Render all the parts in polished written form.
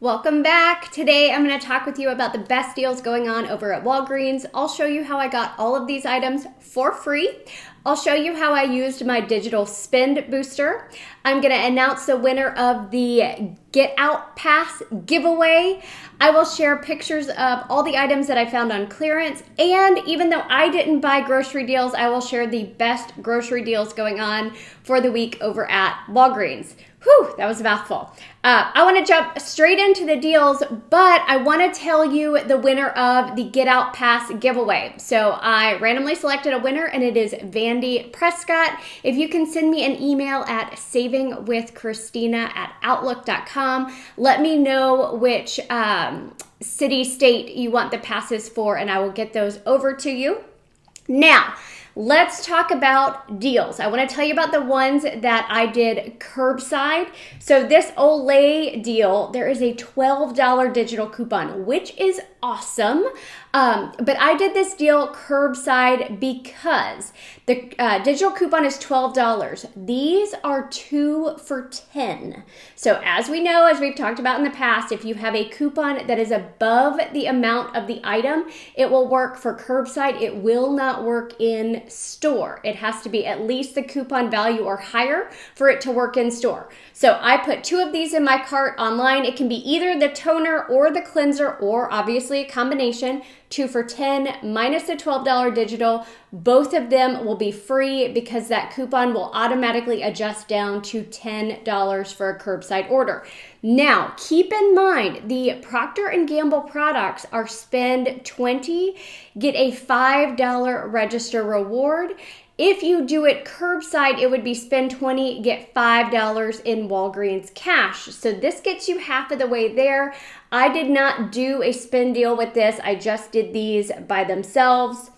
Welcome back. Today I'm going to talk with you about the best deals going on over at Walgreens. I'll show you how I got all of these items for free. I'll show you how I used my digital spend booster. I'm going to announce the winner of the Get Out Pass giveaway. I will share pictures of all the items that I found on clearance, and even though I didn't buy grocery deals, I will share the best grocery deals going on for the week over at Walgreens. Whew, that was a mouthful. I want to jump straight into the deals, but I want to tell you the winner of the Get Out Pass giveaway. So I randomly selected a winner, and it is Vandy Prescott. If you can send me an email at savingwithchristina@outlook.com, let me know which city, state you want the passes for, and I will get those over to you. Now, let's talk about deals. I want to tell you about the ones that I did curbside. So this Olay deal, there is a $12 digital coupon, which is awesome. But I did this deal curbside because the digital coupon is $12. These are 2 for $10. So as we know, as we've talked about in the past, if you have a coupon that is above the amount of the item, it will work for curbside. It will not work in store. It has to be at least the coupon value or higher for it to work in store. So I put 2 of these in my cart online. It can be either the toner or the cleanser, or obviously a combination. 2 for $10 minus the $12 digital. Both of them will be free because that coupon will automatically adjust down to $10 for a curbside order. Now, keep in mind, the Procter & Gamble products are spend 20, get a $5 register reward. If you do it curbside, it would be spend 20, get $5 in Walgreens cash. So this gets you half of the way there. I did not do a spend deal with this. I just did these by themselves.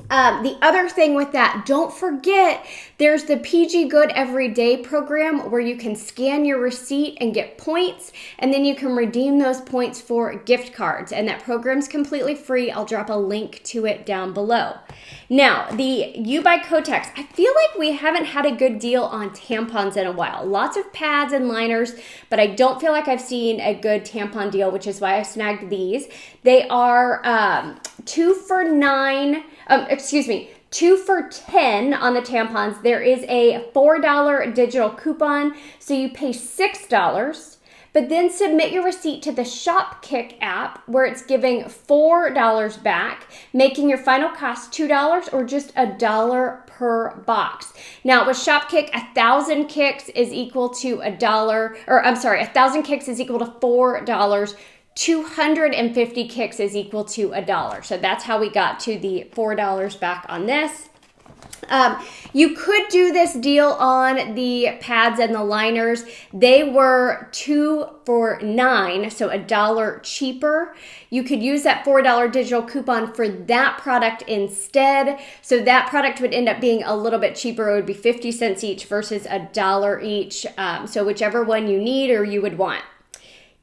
The other thing with that, don't forget, there's the PG Good Everyday program where you can scan your receipt and get points, and then you can redeem those points for gift cards. And that program's completely free. I'll drop a link to it down below. Now, the U by Kotex, I feel like we haven't had a good deal on tampons in a while. Lots of pads and liners, but I don't feel like I've seen a good tampon deal, which is why I snagged these. They are 2 for 10 on the tampons. There is a $4 digital coupon, so you pay $6, but then submit your receipt to the Shopkick app where it's giving $4 back, making your final cost $2 or just $1 per box. Now with Shopkick, 1,000 kicks is equal to $1, or I'm sorry, 1,000 kicks is equal to $4. 250 kicks is equal to $1. So that's how we got to the $4 back on this. You could do this deal on the pads and the liners. They were 2 for $9, so $1 cheaper. You could use that $4 digital coupon for that product instead. So that product would end up being a little bit cheaper. It would be 50 cents each versus $1 each. So whichever one you need or you would want.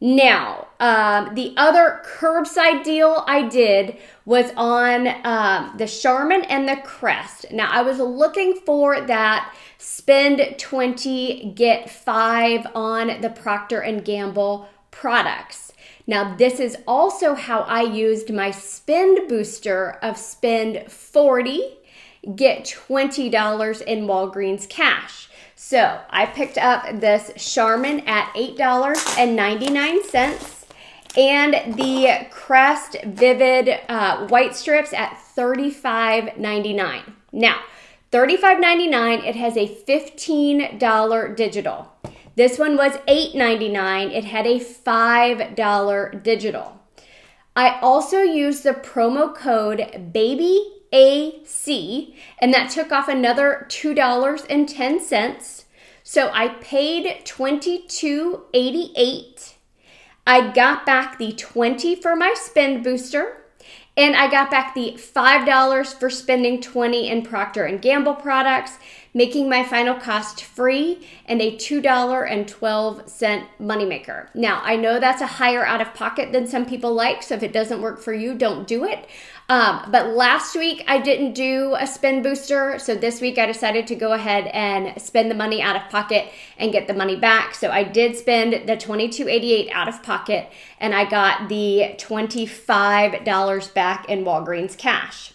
Now, the other curbside deal I did was on the Charmin and the Crest. Now, I was looking for that spend 20, get 5 on the Procter & Gamble products. Now, this is also how I used my spend booster of spend 40, get $20 in Walgreens cash. So I picked up this Charmin at $8.99 and the Crest Vivid White Strips at $35.99. Now, $35.99, it has a $15 digital. This one was $8.99. It had a $5 digital. I also used the promo code BABYAC, and that took off another $2.10. So I paid $22.88. I got back the 20 for my spend booster, and I got back the $5 for spending 20 in Procter & Gamble products. making my final cost free and a $2.12 moneymaker. Now, I know that's a higher out of pocket than some people like, so if it doesn't work for you, don't do it. But last week I didn't do a spend booster, so this week I decided to go ahead and spend the money out of pocket and get the money back. So I did spend the $22.88 out of pocket, and I got the $25 back in Walgreens cash.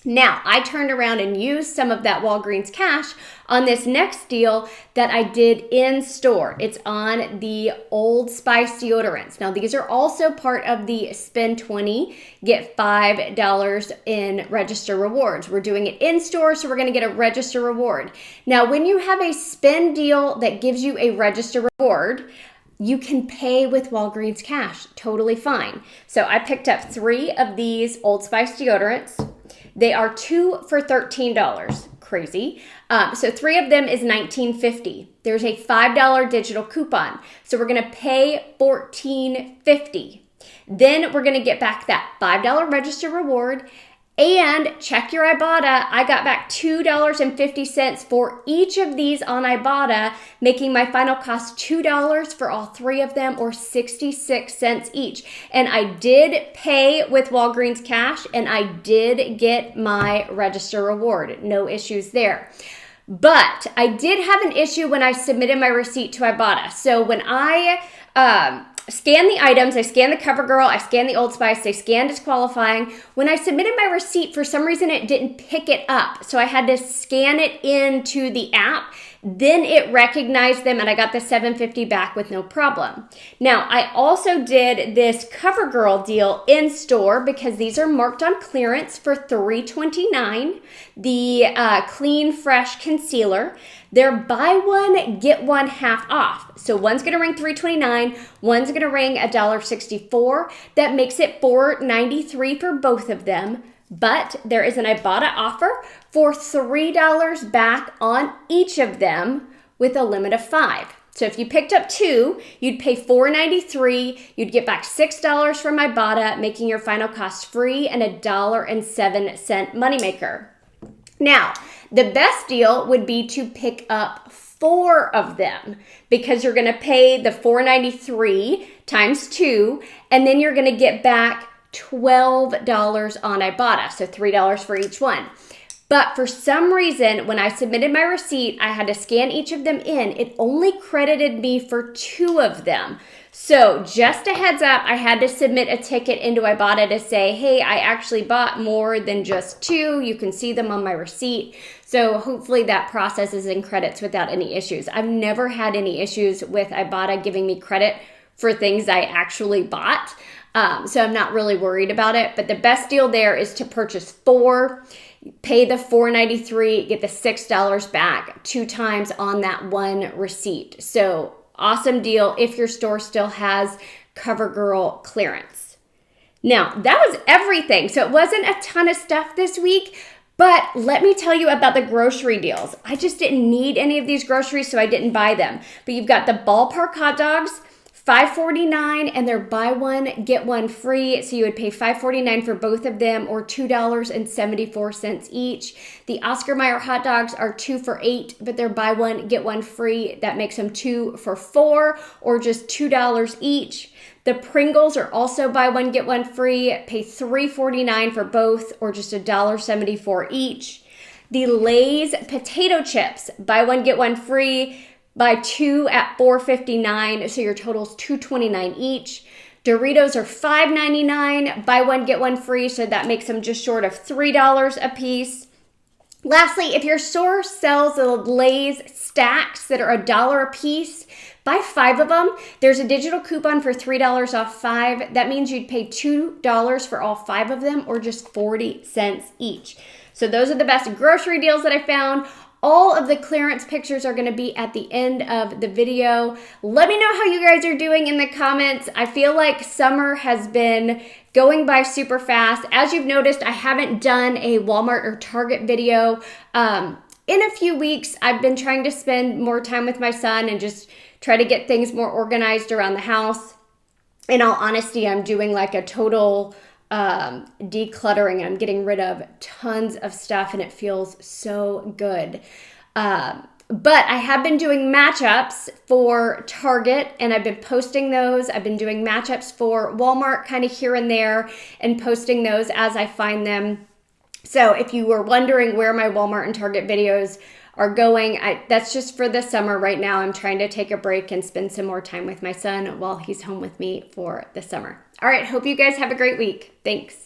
Now, I turned around and used some of that Walgreens cash on this next deal that I did in store. It's on the Old Spice deodorants. Now, these are also part of the spend 20, get $5 in register rewards. We're doing it in store, so we're going to get a register reward. Now, when you have a spend deal that gives you a register reward, you can pay with Walgreens cash, totally fine. So I picked up 3 of these Old Spice deodorants. They are 2 for $13. Crazy. So 3 of them is $19.50. There's a $5 digital coupon. So we're going to pay $14.50. Then we're going to get back that $5 register reward. And check your Ibotta, I got back $2.50 for each of these on Ibotta, making my final cost $2 for all 3 of them, or 66 cents each. And I did pay with Walgreens cash, and I did get my register reward. No issues there. But I did have an issue when I submitted my receipt to Ibotta. So when I scan the items, I scan the Covergirl, I scan the Old Spice, they scan disqualifying. When I submitted my receipt, for some reason it didn't pick it up. So I had to scan it into the app. Then it recognized them, and I got the $7.50 back with no problem. Now, I also did this Covergirl deal in store because these are marked on clearance for $3.29. The Clean Fresh Concealer. They're buy one, get one half off. So one's going to ring $3.29, one's going to ring $1.64. That makes it $4.93 for both of them. But there is an Ibotta offer for $3 back on each of them with a limit of 5. So if you picked up 2, you'd pay $4.93. You'd get back $6 from Ibotta, making your final cost free and $1.07 moneymaker. Now, the best deal would be to pick up 4 of them, because you're going to pay the $4.93 times 2, and then you're going to get back $12 on Ibotta, so $3 for each one. But for some reason, when I submitted my receipt, I had to scan each of them in. It only credited me for 2 of them. So just a heads up, I had to submit a ticket into Ibotta to say, hey, I actually bought more than just 2. You can see them on my receipt. So hopefully that processes in credits without any issues. I've never had any issues with Ibotta giving me credit for things I actually bought. So I'm not really worried about it. But the best deal there is to purchase 4, pay the $4.93, get the $6 back 2 times on that one receipt. So awesome deal if your store still has Covergirl clearance. Now, that was everything. So it wasn't a ton of stuff this week, but let me tell you about the grocery deals. I just didn't need any of these groceries, so I didn't buy them. But you've got the ballpark hot dogs, $5.49, and they're buy one, get one free. So you would pay $5.49 for both of them, or $2.74 each. The Oscar Mayer hot dogs are 2 for $8, but they're buy one, get one free. That makes them 2 for $4, or just $2 each. The Pringles are also buy one, get one free. Pay $3.49 for both, or just $1.74 each. The Lay's potato chips, buy one, get one free. Buy 2 at $4.59, so your total's $2.29 each. Doritos are $5.99, buy one, get one free, so that makes them just short of $3 a piece. Lastly, if your store sells the Lay's stacks that are $1 a piece, buy 5 of them. There's a digital coupon for $3 off 5. That means you'd pay $2 for all 5 of them, or just 40 cents each. So those are the best grocery deals that I found. All of the clearance pictures are going to be at the end of the video. Let me know how you guys are doing in the comments. I feel like summer has been going by super fast. As you've noticed, I haven't done a Walmart or Target video in a few weeks. I've been trying to spend more time with my son and just try to get things more organized around the house. In all honesty, I'm doing like a total decluttering. I'm getting rid of tons of stuff, and it feels so good. But I have been doing matchups for Target, and I've been posting those. I've been doing matchups for Walmart kind of here and there and posting those as I find them. So if you were wondering where my Walmart and Target videos are going, that's just for the summer right now. I'm trying to take a break and spend some more time with my son while he's home with me for the summer. All right, hope you guys have a great week. Thanks.